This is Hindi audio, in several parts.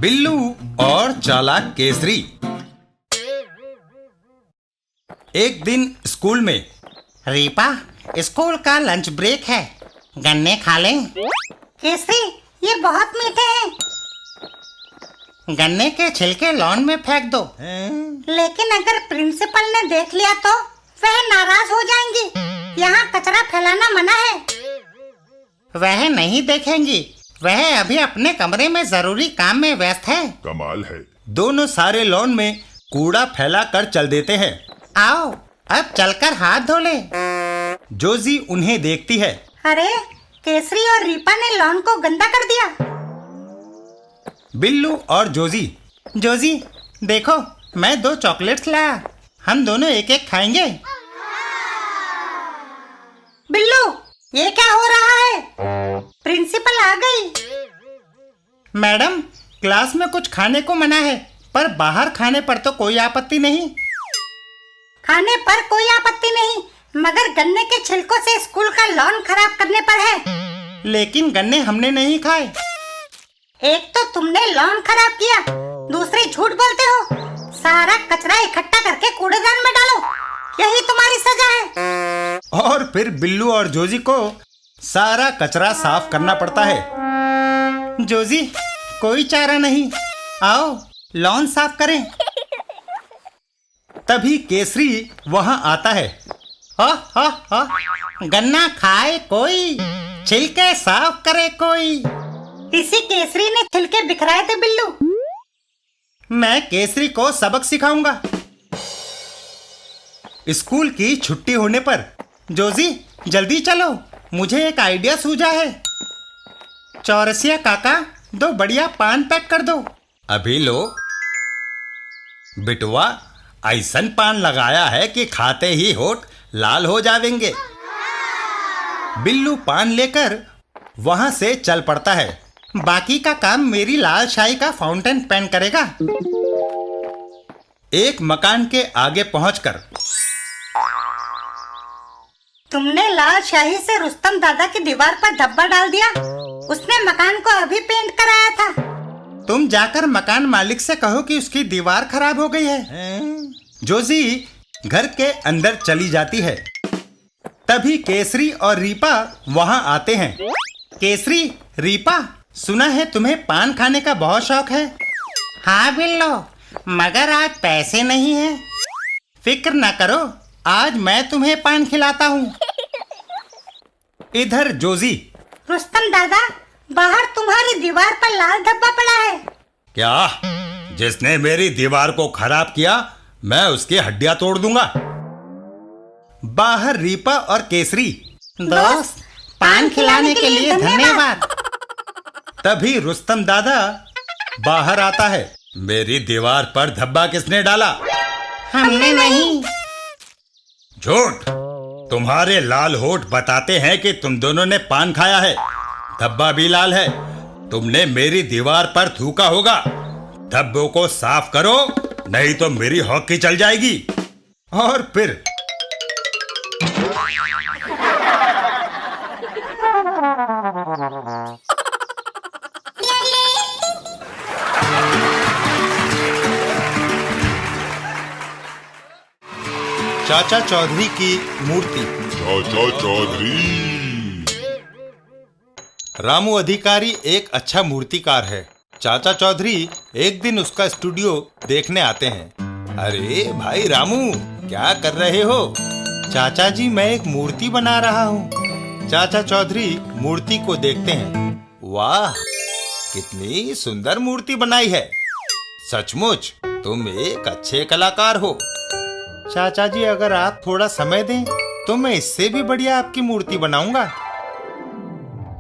बिल्लू और चालाक केसरी। एक दिन स्कूल में। रीपा, स्कूल का लंच ब्रेक है, गन्ने खा लें? केसरी, ये बहुत मीठे हैं। गन्ने के छिलके लॉन में फेंक दो। लेकिन अगर प्रिंसिपल ने देख लिया तो वह नाराज हो जाएंगी। यहाँ कचरा फैलाना मना है। वह नहीं देखेंगी, वह अभी अपने कमरे में जरूरी काम में व्यस्त है। कमाल है। दोनों सारे लॉन में कूड़ा फैला कर चल देते हैं। आओ, अब चलकर हाथ धो ले। जोजी उन्हें देखती है। अरे, केसरी और रीपा ने लॉन को गंदा कर दिया। बिल्लू और जोजी। जोजी, देखो, मैं 2 चॉकलेट्स लाया, हम दोनों एक एक खाएंगे। बिल्लू, ये क्या हो रहा है? प्रिंसिपल आ गई। मैडम, क्लास में कुछ खाने को मना है, पर बाहर खाने पर तो कोई आपत्ति नहीं। खाने पर कोई आपत्ति नहीं, मगर गन्ने के छिलकों से स्कूल का लॉन खराब करने पर है। लेकिन गन्ने हमने नहीं खाए। एक तो तुमने लॉन खराब किया, दूसरे झूठ बोलते हो। सारा कचरा इकट्ठा करके कूड़ेदान में डालो, यही तुम्हारी सजा है। और फिर बिल्लू और जोजी को सारा कचरा साफ करना पड़ता है। जोजी, कोई चारा नहीं, आओ लॉन साफ करें। तभी केसरी वहां आता है। गन्ना खाए कोई, छिलके साफ करे कोई। इसी केसरी ने छिलके बिखराए थे बिल्लू। मैं केसरी को सबक सिखाऊंगा। स्कूल की छुट्टी होने पर। जोजी, जल्दी चलो, मुझे एक आइडिया सूझा है। चौरसिया काका, 2 बढ़िया पान पैक कर दो। अभी लो। बिटवा, ऐसन पान लगाया है कि खाते ही होठ लाल हो जावेंगे। बिल्लू पान लेकर वहां से चल पड़ता है। बाकी का काम मेरी लाल शाही का फाउंटेन पेन करेगा। एक मकान के आगे पहुंचकर। तुमने लाल शाही से रुस्तम दादा की दीवार पर धब्बा डाल दिया। उसने मकान को अभी पेंट कराया था। तुम जाकर मकान मालिक से कहो कि उसकी दीवार खराब हो गई है। जोजी घर के अंदर चली जाती है। तभी केसरी और रीपा वहां आते हैं। केसरी, रीपा, सुना है तुम्हें पान खाने का बहुत शौक है। हाँ बिल्लो, मगर आज पैसे नहीं हैं। फिक्र न करो, आज मैं तुम्हें पान खिलाता हूँ। इधर जोजी। रुस्तम दादा, बाहर तुम्हारी दीवार पर लाल धब्बा पड़ा है। क्या? जिसने मेरी दीवार को खराब किया, मैं उसकी हड्डियां तोड़ दूंगा। बाहर रीपा और केसरी। दोस्त, पान खिलाने के लिए धन्यवाद। तभी रुस्तम दादा बाहर आता है। मेरी दीवार पर धब्बा किसने डाला? हमने नहीं। झूठ! तुम्हारे लाल होठ बताते हैं कि तुम दोनों ने पान खाया है। धब्बा भी लाल है। तुमने मेरी दीवार पर थूका होगा। धब्बों को साफ करो, नहीं तो मेरी हॉकी चल जाएगी। और फिर चाचा चौधरी की मूर्ति। चाचा चौधरी। रामू अधिकारी एक अच्छा मूर्तिकार है। चाचा चौधरी एक दिन उसका स्टूडियो देखने आते हैं। अरे भाई रामू, क्या कर रहे हो? चाचा जी, मैं एक मूर्ति बना रहा हूँ। चाचा चौधरी मूर्ति को देखते हैं। वाह, कितनी सुंदर मूर्ति बनाई है। सचमुच तुम एक अच्छे कलाकार हो। चाचा जी, अगर आप थोड़ा समय दें तो मैं इससे भी बढ़िया आपकी मूर्ति बनाऊंगा।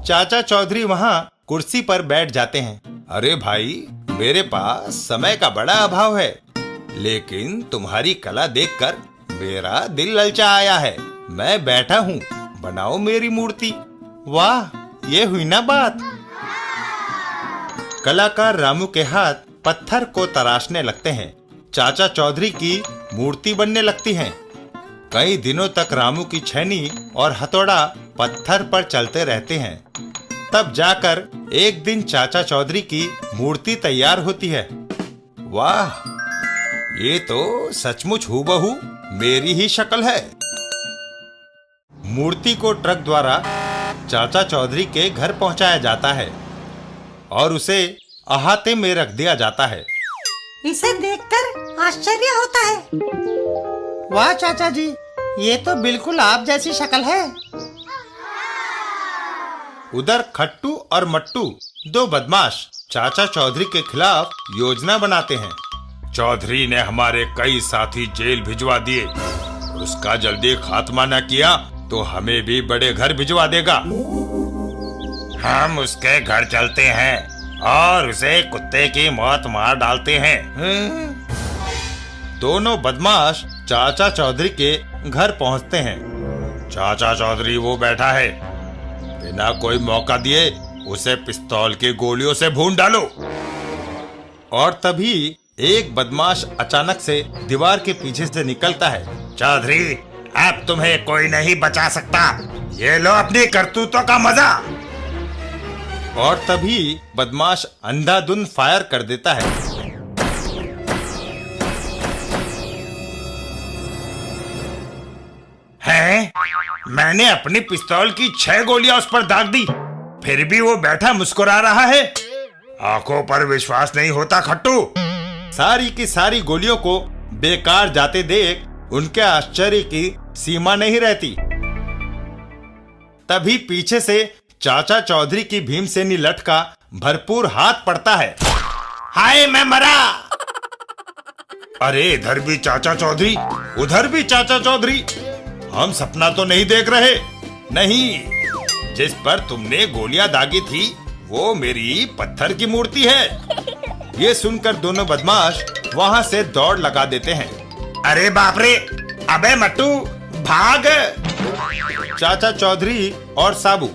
चाचा चौधरी वहां कुर्सी पर बैठ जाते हैं। अरे भाई, मेरे पास समय का बड़ा अभाव है, लेकिन तुम्हारी कला देखकर मेरा दिल ललचा आया है। मैं बैठा हूँ, बनाओ मेरी मूर्ति। वाह, ये हुई ना बात। कलाकार रामू के हाथ पत्थर को तराशने लगते हैं। चाचा चौधरी की मूर्ति बनने लगती है। कई दिनों तक रामू की छैनी और हथौड़ा पत्थर पर चलते रहते हैं। तब जाकर एक दिन चाचा चौधरी की मूर्ति तैयार होती है। वाह, ये तो सचमुच हूबहू मेरी ही शक्ल है। मूर्ति को ट्रक द्वारा चाचा चौधरी के घर पहुंचाया जाता है और उसे अहाते में रख दिया जाता है। इसे देखकर आश्चर्य होता है। वाह चाचा जी, ये तो बिल्कुल आप जैसी शक्ल है। उधर खट्टू और मट्टू, दो बदमाश, चाचा चौधरी के खिलाफ योजना बनाते हैं। चौधरी ने हमारे कई साथी जेल भिजवा दिए, उसका जल्दी खात्मा न किया तो हमें भी बड़े घर भिजवा देगा। हम उसके घर चलते हैं और उसे कुत्ते की मौत मार डालते हैं। दोनों बदमाश चाचा चौधरी के घर पहुंचते हैं। चाचा चौधरी वो बैठा है, बिना कोई मौका दिए उसे पिस्तौल की गोलियों से भून डालो। और तभी एक बदमाश अचानक से दीवार के पीछे से निकलता है। चौधरी, अब तुम्हें कोई नहीं बचा सकता, ये लो अपनी करतूतों का मजा। और तभी बदमाश अंधाधुंध फायर कर देता है। हैं? मैंने अपनी पिस्तौल की 6 गोलियां उस पर दाग दी, फिर भी वो बैठा मुस्कुरा रहा है। आंखों पर विश्वास नहीं होता खट्टू। सारी की सारी गोलियों को बेकार जाते देख उनके आश्चर्य की सीमा नहीं रहती। तभी पीछे से चाचा चौधरी की भीमसेनी लठ का भरपूर हाथ पड़ता है। हाय, मैं मरा। अरे इधर भी चाचा चौधरी, उधर भी चाचा चौधरी। हम सपना तो नहीं देख रहे? नहीं, जिस पर तुमने गोलियां दागी थी वो मेरी पत्थर की मूर्ति है। ये सुनकर दोनों बदमाश वहां से दौड़ लगा देते हैं। अरे बाप रे, अबे मट्टू भाग। चाचा चौधरी और साबू,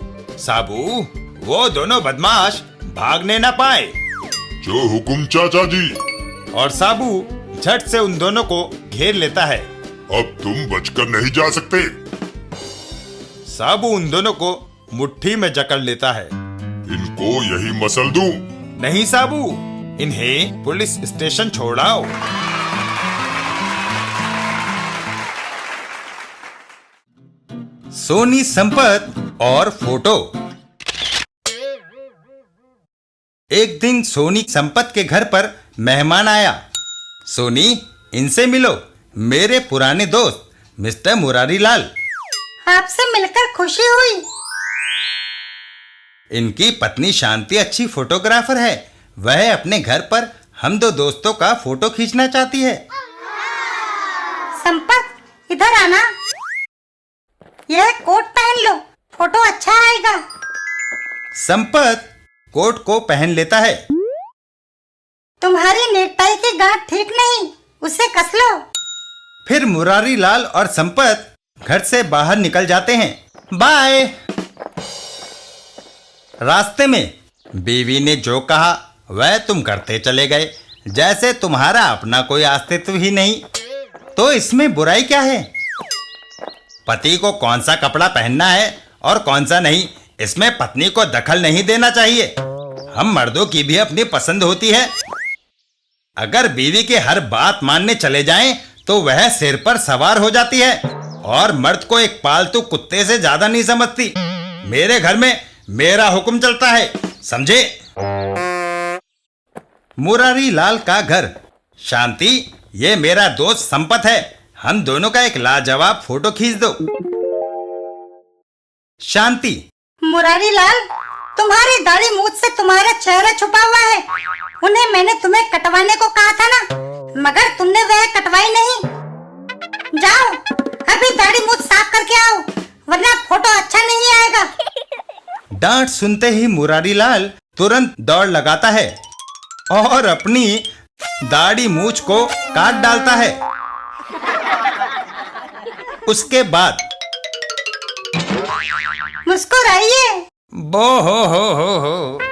वो दोनों बदमाश भागने न पाए। जो हुकुम चाचा जी। और साबू झट से उन दोनों को घेर लेता है। अब तुम बचकर नहीं जा सकते। साबू उन दोनों को मुट्ठी में जकड़ लेता है। इनको यही मसल दूं? नहीं साबू, इन्हें पुलिस स्टेशन छोड़ाओ। सोनी संपत और फोटो। एक दिन सोनी संपत के घर पर मेहमान आया। सोनी, इनसे मिलो, मेरे पुराने दोस्त मिस्टर मुरारी लाल। आपसे मिलकर खुशी हुई। इनकी पत्नी शांति अच्छी फोटोग्राफर है, वह अपने घर पर हम दो दोस्तों का फोटो खींचना चाहती है। संपत, इधर आना। यह कोट पहन लो, फोटो अच्छा आएगा। संपत कोट को पहन लेता है। तुम्हारी नेकटाई की गांठ ठीक नहीं, उसे कस लो। फिर मुरारी लाल और संपत घर से बाहर निकल जाते हैं। बाय। रास्ते में बीवी ने जो कहा वह तुम करते चले गए, जैसे तुम्हारा अपना कोई अस्तित्व ही नहीं। तो इसमें बुराई क्या है? पति को कौन सा कपड़ा पहनना है और कौन सा नहीं, इसमें पत्नी को दखल नहीं देना चाहिए। हम मर्दों की भी अपनी पसंद होती है। अगर बीवी की हर बात मानने चले जाएं, तो वह सिर पर सवार हो जाती है और मर्द को एक पालतू कुत्ते से ज्यादा नहीं समझती। मेरे घर में मेरा हुक्म चलता है, समझे? मुरारी लाल का घर। शांति, ये मेरा दोस्त संपत है, हम दोनों का एक लाजवाब फोटो खींच दो। शांति, मुरारी लाल, तुम्हारी दाढ़ी मूछ से तुम्हारा चेहरा छुपा हुआ है। उन्हें मैंने तुम्हें कटवाने को कहा था ना, मगर तुमने वह कटवाई नहीं। जाओ, अभी दाढ़ी मूछ साफ करके आओ, वरना फोटो अच्छा नहीं आएगा। डांट सुनते ही मुरारी लाल तुरंत दौड़ लगाता है और अपनी दाढ़ी मूछ को काट डालता है। उसके बाद मुस्कुराइए। बो हो।